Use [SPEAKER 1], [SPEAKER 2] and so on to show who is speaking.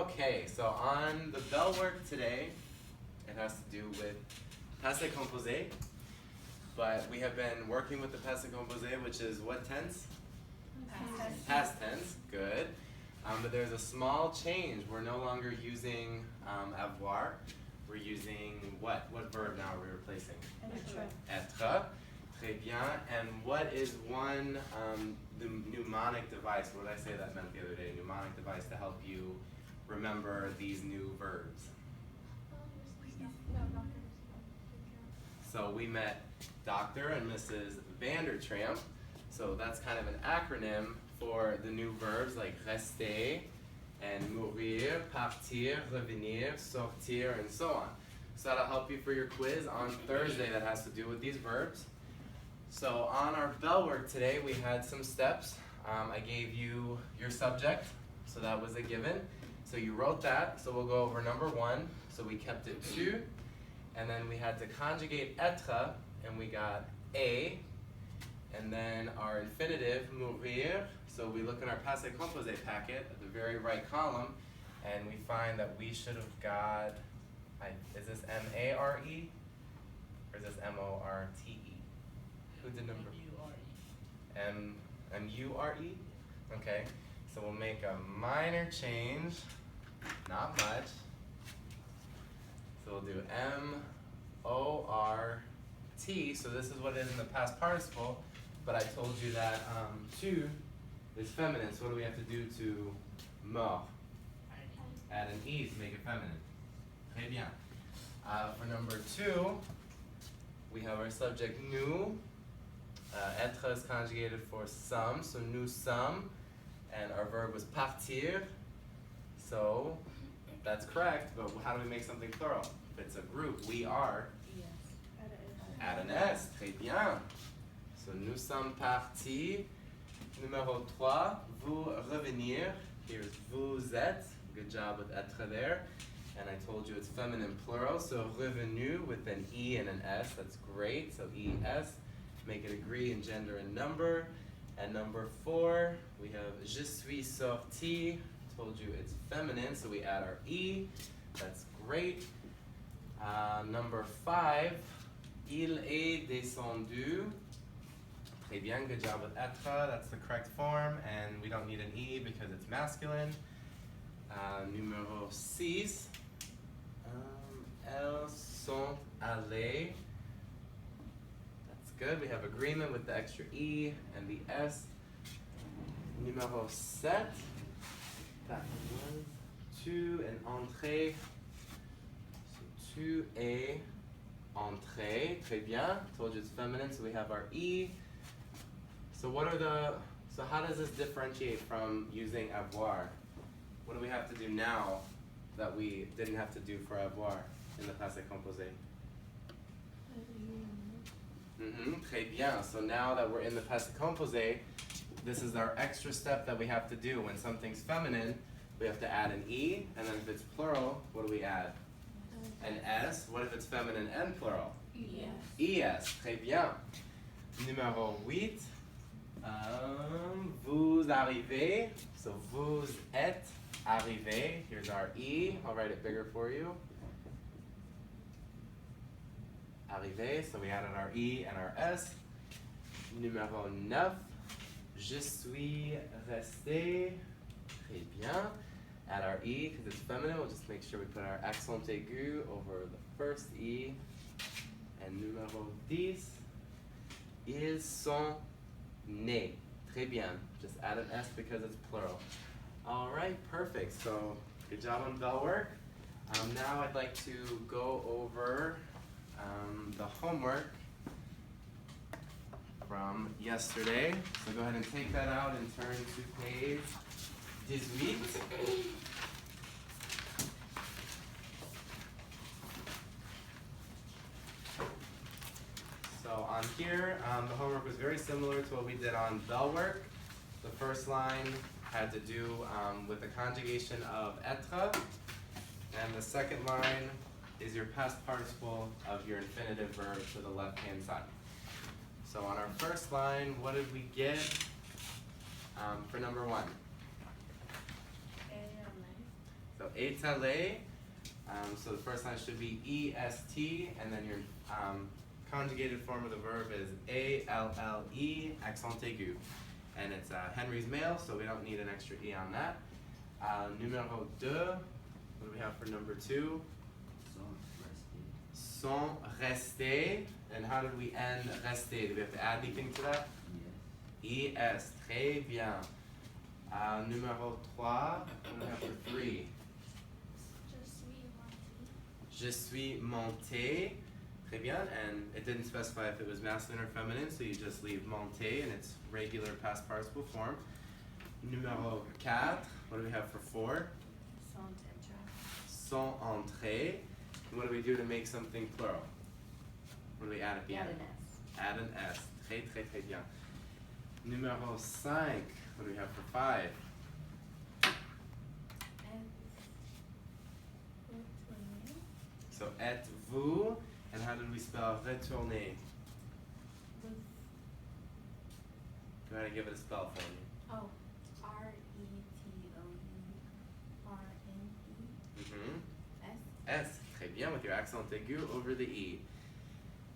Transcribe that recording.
[SPEAKER 1] Okay, so on the bell work today, it has to do with Passé Composé, but we have been working with the Passé Composé, which is what tense? Past tense, good. But there's a small change. We're no longer using avoir. We're using what? What verb now are we replacing? Être. Très bien. And what is one the mnemonic device? What did I say that meant the other day? Mnemonic device to help you remember these new verbs. So we met Dr. and Mrs. Vandertramp. So that's kind of an acronym for the new verbs like rester and mourir, partir, revenir, sortir, and so on. So that'll help you for your quiz on Thursday that has to do with these verbs. So on our bell work today, we had some steps. I gave you your subject, so that was a given. So you wrote that, so we'll go over number one. So we kept it tu, and then we had to conjugate être, and we got a, and then our infinitive, mourir. So we look in our Passé Composé packet at the very right column, and we find that we should have got, is this M-A-R-E, or is this M-O-R-T-E? Who did number? M-U-R-E. M-U-R-E? Okay, so we'll make a minor change, not much. So we'll do M-O-R-T, so this is what it is in the past participle, but I told you that tu is feminine, so what do we have to do to mort? Add an E to make it feminine. Très bien. For number two, we have our subject nous. Être is conjugated for some, so nous sommes, and our verb was partir, so that's correct, but how do we make something plural? If it's a group, we are. Add an S, très bien. So nous sommes partis. Numéro 3, vous revenir. Here's vous êtes. Good job with être there. And I told you it's feminine plural, so revenu with an E and an S. That's great. So ES, make it agree in gender and number. And number 4, we have je suis sorti. Told you it's feminine, so we add our E. That's great. Number 5, il est descendu. Très bien, good job with être, that's the correct form, and we don't need an E because it's masculine. Numéro 6, elles sont allées. That's good, we have agreement with the extra E and the S. Numéro 7, that was tu and entrée. So tu es entrée, très bien. Told you it's feminine, so we have our E. So how does this differentiate from using avoir? What do we have to do now that we didn't have to do for avoir in the Passé Composé? Très bien. So now that we're in the Passé Composé, this is our extra step that we have to do. When something's feminine, we have to add an E, and then if it's plural, what do we add? An S. What if it's feminine and plural? ES. Très bien. Numéro 8. Vous arrivez. So vous êtes arrivé. Here's our E. I'll write it bigger for you. Arrivé. So we added our E and our S. Numéro 9. Je suis resté. Très bien. Add our E because it's feminine. We'll just make sure we put our accent aigu over the first E. And numéro 10. Ils sont nés. Très bien. Just add an S because it's plural. All right, perfect. So good job on bell work. Now I'd like to go over the homework from yesterday. So go ahead and take that out and turn to page 18. So on here, the homework was very similar to what we did on bell work. The first line had to do with the conjugation of être, and the second line is your past participle of your infinitive verb to the left-hand side. So on our first line, what did we get for number 1? So étalé. So the first line should be est, and then your conjugated form of the verb is alle, accent aigu. And it's Henry's male, so we don't need an extra e on that. Numéro 2, what do we have for number 2? Sont restés. And how did we end resté? Do we have to add anything to that? Yes. Es, très bien. Numéro 3, what do we have for 3? Je suis monté. Très bien, and it didn't specify if it was masculine or feminine, so you just leave monté in its regular past participle form. Numéro 4, what do we have for 4? Sont entrés. And what do we do to make something plural? What do we add at the end? Add an S. Très, très, très bien. Numéro 5, what do we have for 5? So, êtes-vous, and how did we spell retourner? Go ahead and give it a spell for me.
[SPEAKER 2] Oh, R-E-T-O-U-R-N-E.
[SPEAKER 1] S. Très bien, with your accent aigu over the E.